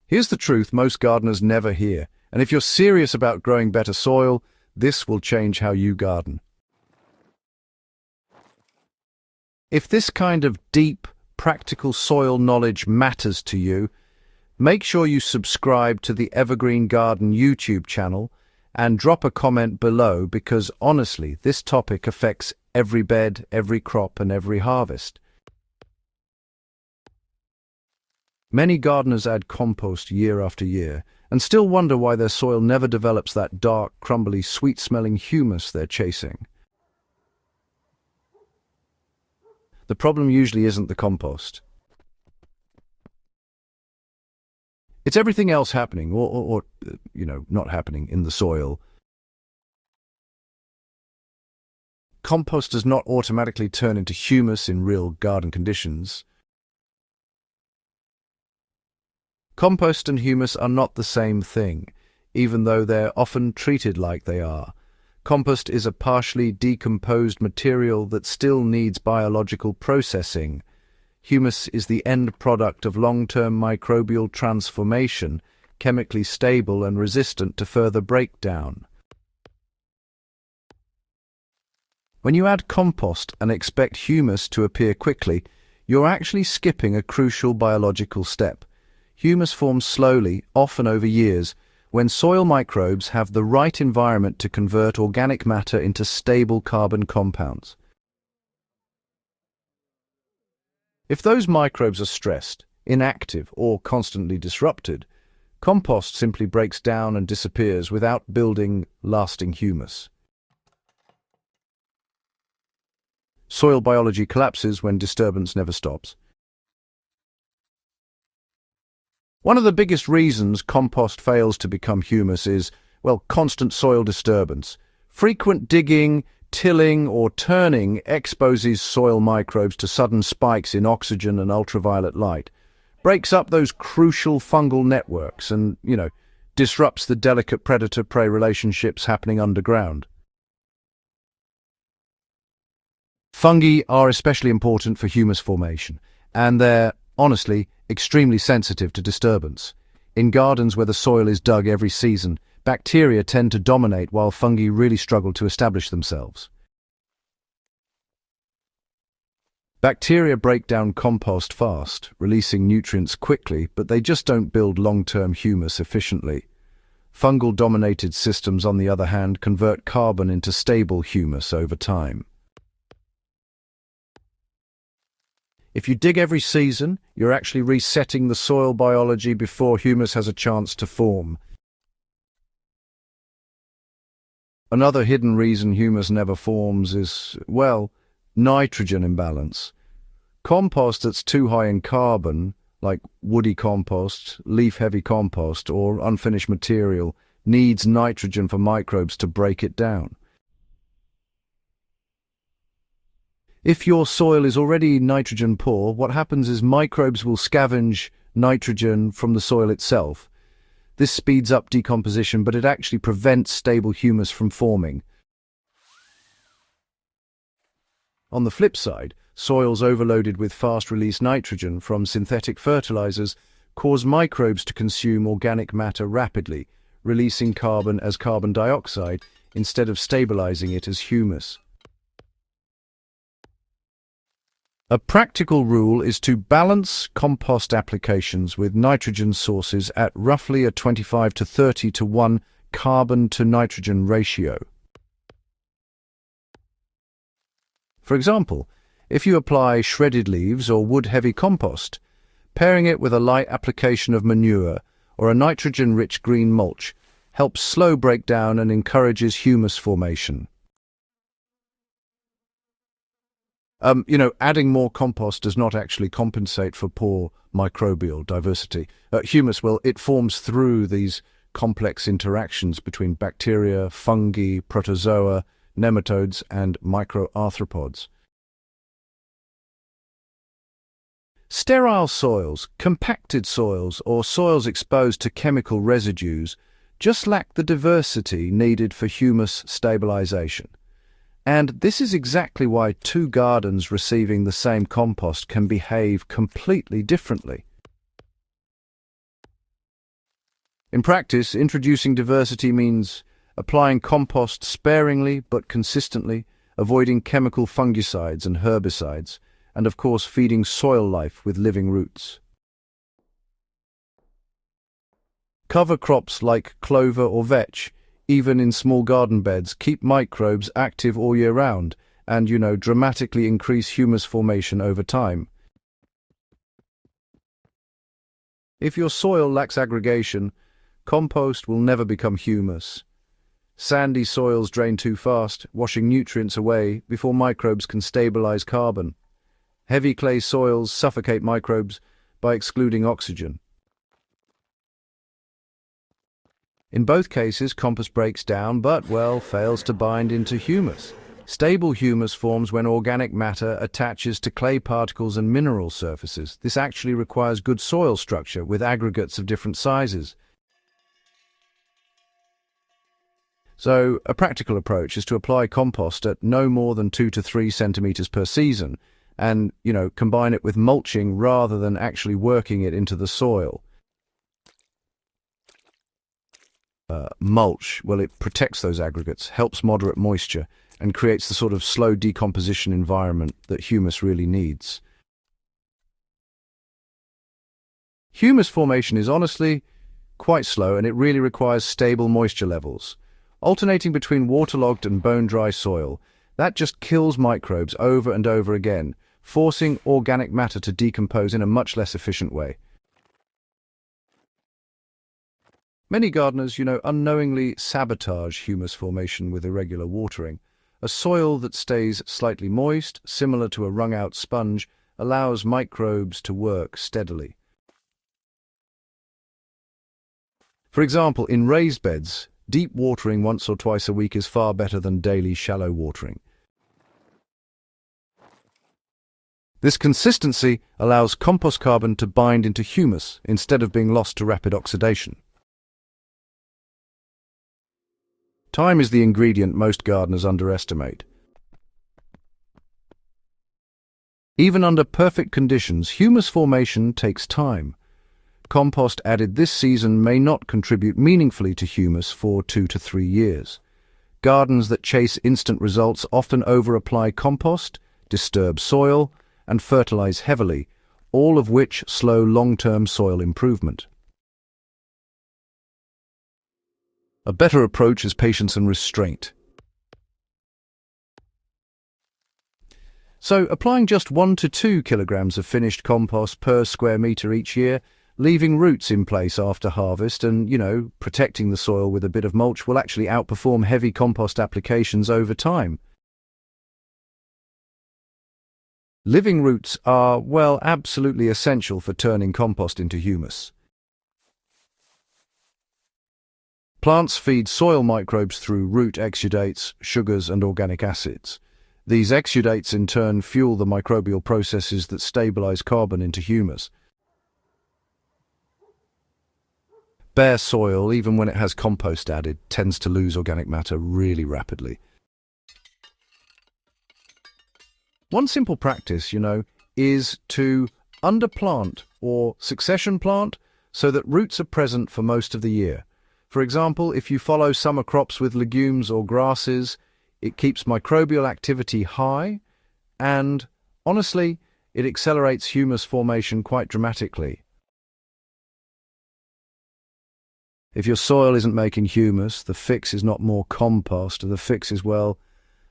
Here's the truth most gardeners never hear, and if you're serious about growing better soil, this will change how you garden. If this kind of deep, practical soil knowledge matters to you, make sure you subscribe to the Evergreen Garden YouTube channel and drop a comment below because honestly, this topic affects every bed, every crop, and every harvest. Many gardeners add compost year after year and still wonder why their soil never develops that dark, crumbly, sweet-smelling humus they're chasing. The problem usually isn't the compost. It's everything else happening, or not happening in the soil. Compost does not automatically turn into humus in real garden conditions. Compost and humus are not the same thing, even though they're often treated like they are. Compost is a partially decomposed material that still needs biological processing. Humus is the end product of long-term microbial transformation, chemically stable and resistant to further breakdown. When you add compost and expect humus to appear quickly, you're actually skipping a crucial biological step. Humus forms slowly, often over years, when soil microbes have the right environment to convert organic matter into stable carbon compounds. If those microbes are stressed, inactive, or constantly disrupted, compost simply breaks down and disappears without building lasting humus. Soil biology collapses when disturbance never stops. One of the biggest reasons compost fails to become humus is, constant soil disturbance. Frequent digging, tilling, or turning exposes soil microbes to sudden spikes in oxygen and ultraviolet light, breaks up those crucial fungal networks and, disrupts the delicate predator-prey relationships happening underground. Fungi are especially important for humus formation, and they're, honestly, extremely sensitive to disturbance. In gardens where the soil is dug every season, bacteria tend to dominate while fungi really struggle to establish themselves. Bacteria break down compost fast, releasing nutrients quickly, but they just don't build long-term humus efficiently. Fungal-dominated systems, on the other hand, convert carbon into stable humus over time. If you dig every season, you're actually resetting the soil biology before humus has a chance to form. Another hidden reason humus never forms is, nitrogen imbalance. Compost that's too high in carbon, like woody compost, leaf-heavy compost, or unfinished material, needs nitrogen for microbes to break it down. If your soil is already nitrogen poor, what happens is microbes will scavenge nitrogen from the soil itself. This speeds up decomposition, but it actually prevents stable humus from forming. On the flip side, soils overloaded with fast-release nitrogen from synthetic fertilizers cause microbes to consume organic matter rapidly, releasing carbon as carbon dioxide instead of stabilizing it as humus. A practical rule is to balance compost applications with nitrogen sources at roughly a 25 to 30 to 1 carbon to nitrogen ratio. For example, if you apply shredded leaves or wood-heavy compost, pairing it with a light application of manure or a nitrogen-rich green mulch helps slow breakdown and encourages humus formation. Adding more compost does not actually compensate for poor microbial diversity. Humus, it forms through these complex interactions between bacteria, fungi, protozoa, nematodes, and microarthropods. Sterile soils, compacted soils, or soils exposed to chemical residues just lack the diversity needed for humus stabilization. And this is exactly why two gardens receiving the same compost can behave completely differently. In practice, introducing diversity means applying compost sparingly but consistently, avoiding chemical fungicides and herbicides, and of course feeding soil life with living roots. Cover crops like clover or vetch, even in small garden beds, keep microbes active all year round and, dramatically increase humus formation over time. If your soil lacks aggregation, compost will never become humus. Sandy soils drain too fast, washing nutrients away before microbes can stabilize carbon. Heavy clay soils suffocate microbes by excluding oxygen. In both cases, compost breaks down but, fails to bind into humus. Stable humus forms when organic matter attaches to clay particles and mineral surfaces. This actually requires good soil structure with aggregates of different sizes. So, a practical approach is to apply compost at no more than 2 to 3 centimeters per season and, combine it with mulching rather than actually working it into the soil. Mulch, it protects those aggregates, helps moderate moisture, and creates the sort of slow decomposition environment that humus really needs. Humus formation is honestly quite slow, and it really requires stable moisture levels. Alternating between waterlogged and bone-dry soil, that just kills microbes over and over again, forcing organic matter to decompose in a much less efficient way. Many gardeners, unknowingly sabotage humus formation with irregular watering. A soil that stays slightly moist, similar to a wrung-out sponge, allows microbes to work steadily. For example, in raised beds, deep watering once or twice a week is far better than daily shallow watering. This consistency allows compost carbon to bind into humus instead of being lost to rapid oxidation. Time is the ingredient most gardeners underestimate. Even under perfect conditions, humus formation takes time. Compost added this season may not contribute meaningfully to humus for 2 to 3 years. Gardens that chase instant results often over-apply compost, disturb soil, and fertilize heavily, all of which slow long-term soil improvement. A better approach is patience and restraint. So, applying just 1 to 2 kilograms of finished compost per square meter each year, leaving roots in place after harvest and, protecting the soil with a bit of mulch will actually outperform heavy compost applications over time. Living roots are, absolutely essential for turning compost into humus. Plants feed soil microbes through root exudates, sugars, and organic acids. These exudates in turn fuel the microbial processes that stabilize carbon into humus. Bare soil, even when it has compost added, tends to lose organic matter really rapidly. One simple practice, is to underplant or succession plant so that roots are present for most of the year. For example, if you follow summer crops with legumes or grasses, it keeps microbial activity high and, honestly, it accelerates humus formation quite dramatically. If your soil isn't making humus, the fix is not more compost. The fix is,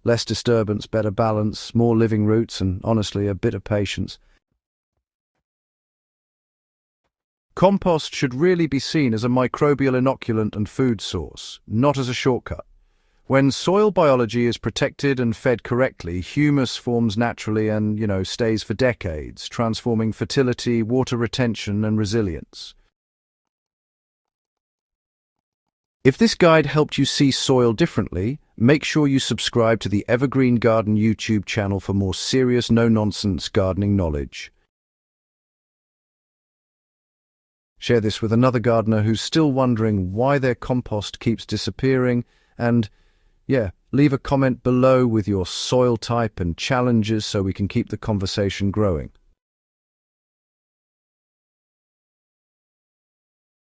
less disturbance, better balance, more living roots, and, honestly, a bit of patience. Compost should really be seen as a microbial inoculant and food source, not as a shortcut. When soil biology is protected and fed correctly, humus forms naturally and, stays for decades, transforming fertility, water retention, and resilience. If this guide helped you see soil differently, make sure you subscribe to the Evergreen Garden YouTube channel for more serious, no-nonsense gardening knowledge. Share this with another gardener who's still wondering why their compost keeps disappearing, and, leave a comment below with your soil type and challenges so we can keep the conversation growing.